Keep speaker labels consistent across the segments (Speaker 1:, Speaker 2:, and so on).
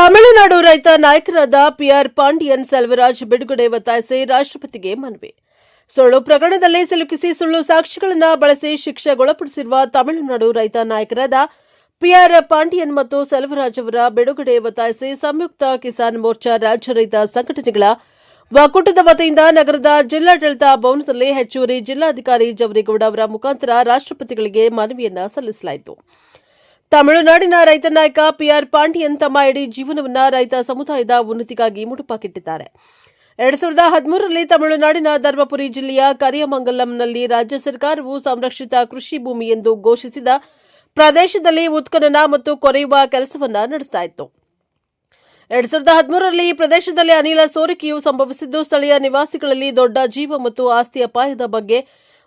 Speaker 1: ತಮಿಳುನಾಡು ರೈತ ನಾಯಕರಾದ ಪಿಆರ್ ಪಾಂಡಿಯನ್ ಸೆಲ್ವರಾಜ್ ಬಿಡುಗಡೆ ಒತ್ತಾಯಿಸಿ ರಾಷ್ಟ್ರಪತಿಗೆ ಮನವಿ. ಸುಳ್ಳು ಪ್ರಕರಣದಲ್ಲಿ ಸಿಲುಕಿಸಿ ಸುಳ್ಳು ಸಾಕ್ಷಿಗಳನ್ನು ಬಳಸಿ ಶಿಕ್ಷೆಗೊಳಪಡಿಸಿರುವ ತಮಿಳುನಾಡು ರೈತ ನಾಯಕರಾದ ಪಿಆರ್ ಪಾಂಡಿಯನ್ ಮತ್ತು ಸೆಲ್ವರಾಜ್ ಅವರ ಬಿಡುಗಡೆ ಒತ್ತಾಯಿಸಿ ಸಂಯುಕ್ತ ಕಿಸಾನ್ ಮೋರ್ಚಾ ರಾಜ್ಯ ರೈತ ಸಂಘಟನೆಗಳ ಒಕ್ಕೂಟದ ವತಿಯಿಂದ ನಗರದ ಜಿಲ್ಲಾಡಳಿತ ಭವನದಲ್ಲಿ ಹೆಚ್ಚುವರಿ ಜಿಲ್ಲಾಧಿಕಾರಿ ಜವರೇಗೌಡ ಅವರ ಮುಖಾಂತರ ರಾಷ್ಟ್ರಪತಿಗಳಿಗೆ ಮನವಿಯನ್ನು ಸಲ್ಲಿಸಲಾಯಿತು. ತಮಿಳುನಾಡಿನ ರೈತ ನಾಯಕ ಪಿಆರ್ ಪಾಂಡಿಯನ್ ತಮ್ಮ ಇಡೀ ಜೀವನವನ್ನು ರೈತ ಸಮುದಾಯದ ಉನ್ನತಿಗಾಗಿ ಮುಡುಪಾಕಿಟ್ಟಿದ್ದಾರೆ. 2013ರಲ್ಲಿ ತಮಿಳುನಾಡಿನ ಧರ್ಮಪುರಿ ಜಿಲ್ಲೆಯ ಕರಿಯಮಂಗಲಂನಲ್ಲಿ ರಾಜ್ಯ ಸರ್ಕಾರವು ಸಂರಕ್ಷಿತ ಕೃಷಿ ಭೂಮಿ ಎಂದು ಘೋಷಿಸಿದ ಪ್ರದೇಶದಲ್ಲಿ ಉತ್ಖನನ ಮತ್ತು ಕೊರೆಯುವ ಕೆಲಸವನ್ನು ನಡೆಸ್ತಾ ಇತ್ತು. 2013ರಲ್ಲಿ ಈ ಪ್ರದೇಶದಲ್ಲಿ ಅನಿಲ ಸೋರಿಕೆಯು ಸಂಭವಿಸಿದ್ದು ಸ್ಥಳೀಯ ನಿವಾಸಿಗಳಲ್ಲಿ ದೊಡ್ಡ ಜೀವ ಮತ್ತು ಆಸ್ತಿ ಅಪಾಯದ ಬಗ್ಗೆ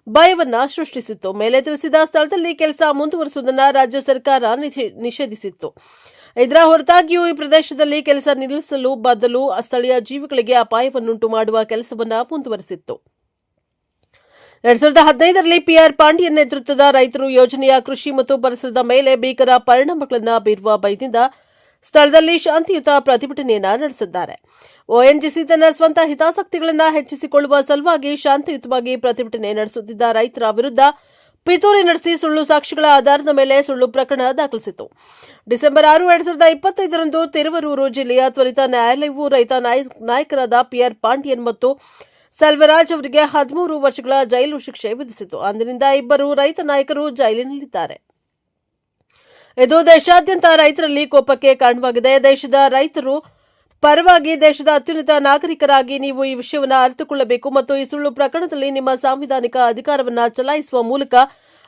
Speaker 1: ಭಯವನ್ನ ಸೃಷ್ಟಿಸಿತ್ತು. ಮೇಲೆ ತಿಳಿಸಿದ ಸ್ಥಳದಲ್ಲಿ ಕೆಲಸ ಮುಂದುವರಿಸುವುದನ್ನು ರಾಜ್ಯ ಸರ್ಕಾರ ನಿಷೇಧಿಸಿತ್ತು. ಇದರ ಹೊರತಾಗಿಯೂ ಈ ಪ್ರದೇಶದಲ್ಲಿ ಕೆಲಸ ನಿಲ್ಲಿಸಲು ಬದಲು ಸ್ಥಳೀಯ ಜೀವಿಗಳಿಗೆ ಅಪಾಯವನ್ನುಂಟು ಮಾಡುವ ಕೆಲಸವನ್ನು ಮುಂದುವರೆಸಿತ್ತು. 2015ರಲ್ಲಿ ಪಿಆರ್ ಪಾಂಡಿಯನ್ ನೇತೃತ್ವದ ರೈತರು ಯೋಜನೆಯ ಕೃಷಿ ಮತ್ತು ಪರಿಸರದ ಮೇಲೆ ಭೀಕರ ಪರಿಣಾಮಗಳನ್ನು ಬೀರುವ ಭಯದಿಂದ ಸ್ಥಳದಲ್ಲಿ ಶಾಂತಿಯುತ ಪ್ರತಿಭಟನೆಯನ್ನು ನಡೆಸಿದ್ದಾರೆ. ಒಎನ್ಜಿಸಿ ತನ್ನ ಸ್ವಂತ ಹಿತಾಸಕ್ತಿಗಳನ್ನು ಹೆಚ್ಚಿಸಿಕೊಳ್ಳುವ ಸಲುವಾಗಿ ಶಾಂತಿಯುತವಾಗಿ ಪ್ರತಿಭಟನೆ ನಡೆಸುತ್ತಿದ್ದ ರೈತರ ವಿರುದ್ಧ ಪಿತೂರಿ ನಡೆಸಿ ಸುಳ್ಳು ಸಾಕ್ಷಿಗಳ ಆಧಾರದ ಮೇಲೆ ಸುಳ್ಳು ಪ್ರಕರಣ ದಾಖಲಿಸಿತು. ಡಿಸೆಂಬರ್ 6, 2025ರಂದು ತಿರುವರೂರು ಜಿಲ್ಲೆಯ ತ್ವರಿತ ನ್ಯಾಯಾಲಯವು ರೈತ ನಾಯಕರಾದ ಪಿಆರ್ ಪಾಂಡಿಯನ್ ಮತ್ತು ಸೆಲ್ವರಾಜ್ ಅವರಿಗೆ 13 ವರ್ಷಗಳ ಜೈಲು ಶಿಕ್ಷೆ ವಿಧಿಸಿತು. ಅಂದಿನಿಂದ ಇಬ್ಬರು ರೈತ ನಾಯಕರು ಜೈಲಿನಲ್ಲಿದ್ದಾರೆ. ಇದು ದೇಶಾದ್ಯಂತ ರೈತರಲ್ಲಿ ಕೋಪಕ್ಕೆ ಕಾರಣವಾಗಿದೆ. ದೇಶದ ರೈತರು ಪರವಾಗಿ ದೇಶದ ಅತ್ಯುನ್ನತ ನಾಗರಿಕರಾಗಿ ನೀವು ಈ ವಿಷಯವನ್ನು ಅರಿತುಕೊಳ್ಳಬೇಕು ಮತ್ತು ಈ ಸುಳ್ಳು ಪ್ರಕರಣದಲ್ಲಿ ನಿಮ್ಮ ಸಾಂವಿಧಾನಿಕ ಅಧಿಕಾರವನ್ನು ಚಲಾಯಿಸುವ ಮೂಲಕ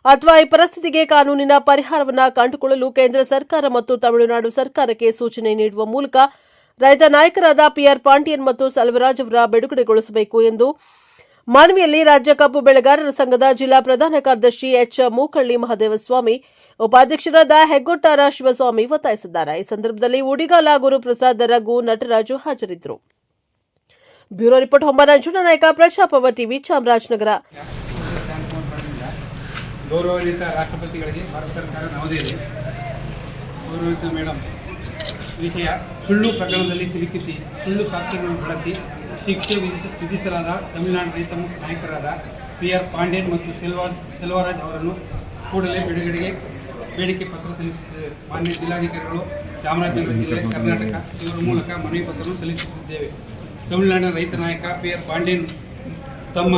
Speaker 1: ಅಥವಾ ಈ ಪರಿಸ್ಥಿತಿಗೆ ಕಾನೂನಿನ ಪರಿಹಾರವನ್ನು ಕಂಡುಕೊಳ್ಳಲು ಕೇಂದ್ರ ಸರ್ಕಾರ ಮತ್ತು ತಮಿಳುನಾಡು ಸರ್ಕಾರಕ್ಕೆ ಸೂಚನೆ ನೀಡುವ ಮೂಲಕ ರೈತ ನಾಯಕರಾದ ಪಿಆರ್ ಪಾಂಡಿಯನ್ ಮತ್ತು ಸೆಲ್ವರಾಜ್ ಅವರ ಬಿಡುಗಡೆಗೊಳಿಸಬೇಕು ಎಂದು ಮನವಿಯಲ್ಲಿ ರಾಜ್ಯ ಕಬ್ಬು ಬೆಳೆಗಾರರ ಸಂಘದ ಜಿಲ್ಲಾ ಪ್ರಧಾನ ಕಾರ್ಯದರ್ಶಿ ಎಚ್ ಮೂಕಳ್ಳಿ ಮಹದೇವಸ್ವಾಮಿ, ಉಪಾಧ್ಯಕ್ಷರಾದ ಹೆಗ್ಗೊಟ್ಟಾರ ಶಿವಸ್ವಾಮಿ ಒತ್ತಾಯಿಸಿದ್ದಾರೆ. ಈ ಸಂದರ್ಭದಲ್ಲಿ ಉಡಿಗಾಲ ಗುರುಪ್ರಸಾದ್, ರಘು, ನಟರಾಜು ಹಾಜರಿದ್ದರು. ಬ್ಯೂರೋ ರಿಪೋರ್ಟ್ ಹೊಂಬನಂಜುನ ನಾಯಕ, ಪ್ರಜಾಪವ ಟಿವಿ, ಚಾಮರಾಜನಗರ.
Speaker 2: ಗೌರವಾನ್ವಿತ ರಾಷ್ಟ್ರಪತಿಗಳಿಗೆ ಭಾರತ ಸರ್ಕಾರ ನವದೆಹಲಿ. ಗೌರವಿತ ಮೇಡಮ್, ವಿಷಯ ಸುಳ್ಳು ಪ್ರಕರಣದಲ್ಲಿ ಸಿಲುಕಿಸಿ ಸುಳ್ಳು ಸಾಕ್ಷ್ಯಗಳನ್ನು ಬಳಸಿ ಶಿಕ್ಷೆ ವಿಧಿಸಲಾದ ತಮಿಳುನಾಡು ರೈತ ನಾಯಕರಾದ ಪಿಆರ್ ಪಾಂಡಿಯನ್ ಮತ್ತು ಸೆಲ್ವರಾಜ್ ಅವರನ್ನು ಕೂಡಲೇ ಬಿಡುಗಡೆಗೆ ಬೇಡಿಕೆ ಪತ್ರ ಸಲ್ಲಿಸುತ್ತೇವೆ. ಮಾನ್ಯ ಜಿಲ್ಲಾಧಿಕಾರಿಗಳು, ಚಾಮರಾಜನಗರ ಜಿಲ್ಲೆ, ಕರ್ನಾಟಕ ಇವರ ಮೂಲಕ ಮನವಿ ಪತ್ರವನ್ನು ಸಲ್ಲಿಸುತ್ತಿದ್ದೇವೆ. ತಮಿಳುನಾಡಿನ ರೈತ ನಾಯಕ ಪಿಆರ್ ಪಾಂಡಿಯನ್ ತಮ್ಮ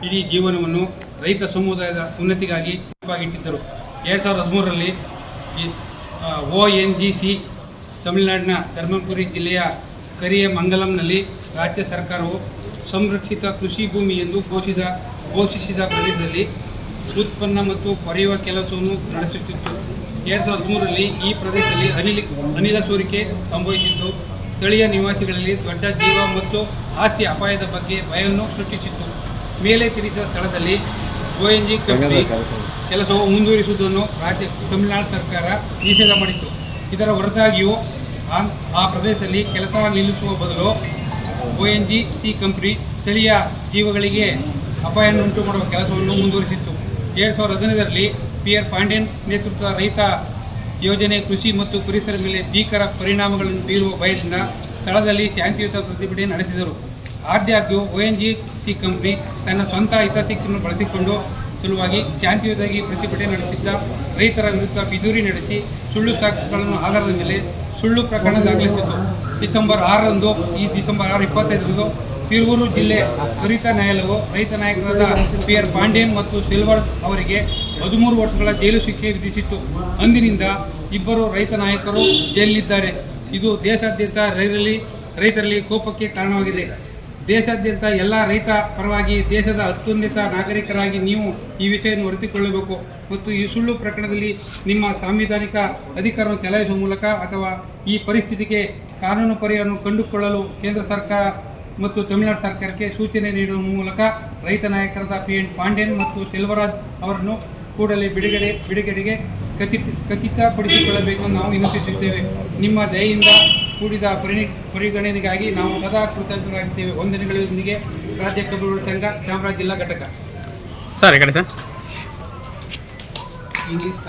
Speaker 2: ಇಡೀ ಜೀವನವನ್ನು ರೈತ ಸಮುದಾಯದ ಉನ್ನತಿಗಾಗಿ ಇಟ್ಟಿದ್ದರು. 2013ರಲ್ಲಿ ಒಎನ್ಜಿಸಿ ತಮಿಳುನಾಡಿನ ಧರ್ಮಪುರಿ ಜಿಲ್ಲೆಯ ಕರಿಯಮಂಗಲಂನಲ್ಲಿ ರಾಜ್ಯ ಸರ್ಕಾರವು ಸಂರಕ್ಷಿತ ಕೃಷಿ ಭೂಮಿ ಎಂದು ಘೋಷಿಸಿದ ಪ್ರದೇಶದಲ್ಲಿ ಉತ್ಪನ್ನ ಮತ್ತು ಕೊರೆಯುವ ಕೆಲಸವನ್ನು ನಡೆಸುತ್ತಿತ್ತು. 2013ರಲ್ಲಿ ಈ ಪ್ರದೇಶದಲ್ಲಿ ಅನಿಲ ಸೋರಿಕೆ ಸಂಭವಿಸಿದ್ದು ಸ್ಥಳೀಯ ನಿವಾಸಿಗಳಲ್ಲಿ ದೊಡ್ಡ ಜೀವ ಮತ್ತು ಆಸ್ತಿ ಅಪಾಯದ ಬಗ್ಗೆ ಭಯವನ್ನು ಸೃಷ್ಟಿಸಿತ್ತು. ಮೇಲೆ ತಿಳಿಸಿದ ಸ್ಥಳದಲ್ಲಿ ಒಎನ್ಜಿ ಕಂಪನಿ ಕೆಲಸವು ಮುಂದುವರಿಸುವುದನ್ನು ತಮಿಳುನಾಡು ಸರ್ಕಾರ ನಿಷೇಧ ಮಾಡಿತ್ತು. ಇದರ ಹೊರತಾಗಿಯೂ ಆ ಪ್ರದೇಶದಲ್ಲಿ ಕೆಲಸ ನಿಲ್ಲಿಸುವ ಬದಲು ಒಎನ್ಜಿಸಿ ಕಂಪನಿ ಸ್ಥಳೀಯ ಜೀವಗಳಿಗೆ ಅಪಾಯವನ್ನುಂಟು ಮಾಡುವ ಕೆಲಸವನ್ನು ಮುಂದುವರಿಸಿತ್ತು. 2015ರಲ್ಲಿ ಪಿಆರ್ ಪಾಂಡಿಯನ್ ನೇತೃತ್ವದ ರೈತ ಯೋಜನೆ ಕೃಷಿ ಮತ್ತು ಪರಿಸರ ಮೇಲೆ ಭೀಕರ ಪರಿಣಾಮಗಳನ್ನು ಬೀರುವ ಭಯದಿಂದ ಸ್ಥಳದಲ್ಲಿ ಶಾಂತಿಯುತ ಪ್ರತಿಭಟನೆ ನಡೆಸಿದರು. ಆದಾಗ್ಯೂ ಒಎನ್ಜಿಸಿ ಕಂಪನಿ ತನ್ನ ಸ್ವಂತ ಹಿತಾಸಕ್ತಿಯನ್ನು ಬಳಸಿಕೊಂಡು ಸಲುವಾಗಿ ಶಾಂತಿಯುತವಾಗಿ ಪ್ರತಿಭಟನೆ ನಡೆಸಿದ್ದ ರೈತರ ವಿರುದ್ಧ ಪಿತೂರಿ ನಡೆಸಿ ಸುಳ್ಳು ಸಾಕ್ಷಿಗಳನ್ನು ಆಧಾರದ ಮೇಲೆ ಸುಳ್ಳು ಪ್ರಕರಣ ದಾಖಲಿಸಿತ್ತು. ಡಿಸೆಂಬರ್ 6, 2025ರಂದು ತಿರುವೂರು ಜಿಲ್ಲೆ ತ್ವರಿತ ನ್ಯಾಯಾಲಯವು ರೈತ ನಾಯಕರಾದ ಪಿಆರ್ ಪಾಂಡಿಯನ್ ಮತ್ತು ಸೆಲ್ವರಾಜ್ ಅವರಿಗೆ 13 ವರ್ಷಗಳ ಜೈಲು ಶಿಕ್ಷೆ ವಿಧಿಸಿತ್ತು. ಅಂದಿನಿಂದ ಇಬ್ಬರು ರೈತ ನಾಯಕರು ಜೈಲಿದ್ದಾರೆ. ಇದು ದೇಶಾದ್ಯಂತ ರೈತರಲ್ಲಿ ಕೋಪಕ್ಕೆ ಕಾರಣವಾಗಿದೆ. ದೇಶಾದ್ಯಂತ ಎಲ್ಲ ರೈತ ಪರವಾಗಿ ದೇಶದ ಅತ್ಯುನ್ನತ ನಾಗರಿಕರಾಗಿ ನೀವು ಈ ವಿಷಯವನ್ನು ಅರಿತುಕೊಳ್ಳಬೇಕು ಮತ್ತು ಈ ಸುಳ್ಳು ಪ್ರಕರಣದಲ್ಲಿ ನಿಮ್ಮ ಸಾಂವಿಧಾನಿಕ ಅಧಿಕಾರವನ್ನು ಚಲಾಯಿಸುವ ಮೂಲಕ ಅಥವಾ ಈ ಪರಿಸ್ಥಿತಿಗೆ ಕಾನೂನು ಪರಿಹಾರವನ್ನು ಕಂಡುಕೊಳ್ಳಲು ಕೇಂದ್ರ ಸರ್ಕಾರ ಮತ್ತು ತಮಿಳುನಾಡು ಸರ್ಕಾರಕ್ಕೆ ಸೂಚನೆ ನೀಡುವ ಮೂಲಕ ರೈತ ನಾಯಕರಾದ ಪಿಆರ್ ಪಾಂಡಿಯನ್ ಮತ್ತು ಸೆಲ್ವರಾಜ್ ಅವರನ್ನು ಕೂಡಲೇ ಬಿಡುಗಡೆಗೆ ಖಚಿತಪಡಿಸಿಕೊಳ್ಳಬೇಕು ಎಂದು ನಾವು ವಿನಂತಿಸುತ್ತೇವೆ. ನಿಮ್ಮ ದಯೆಯಿಂದ ಕೂಡಿದ ಪರಿಗಣನೆಗಾಗಿ ನಾವು ಸದಾ ಕೃತಜ್ಞರಾಗಿದ್ದೇವೆ. ವಂದನೆಗಳೊಂದಿಗೆ ರಾಜ್ಯ ಕಬ್ಬು ಸಂಘ, ಚಾಮರಾಜ ಜಿಲ್ಲಾ ಘಟಕ.
Speaker 3: ಸರ್ ಈ ಕಡೆ ಸರ್
Speaker 2: ಇಂಗ್ಲೀಷ್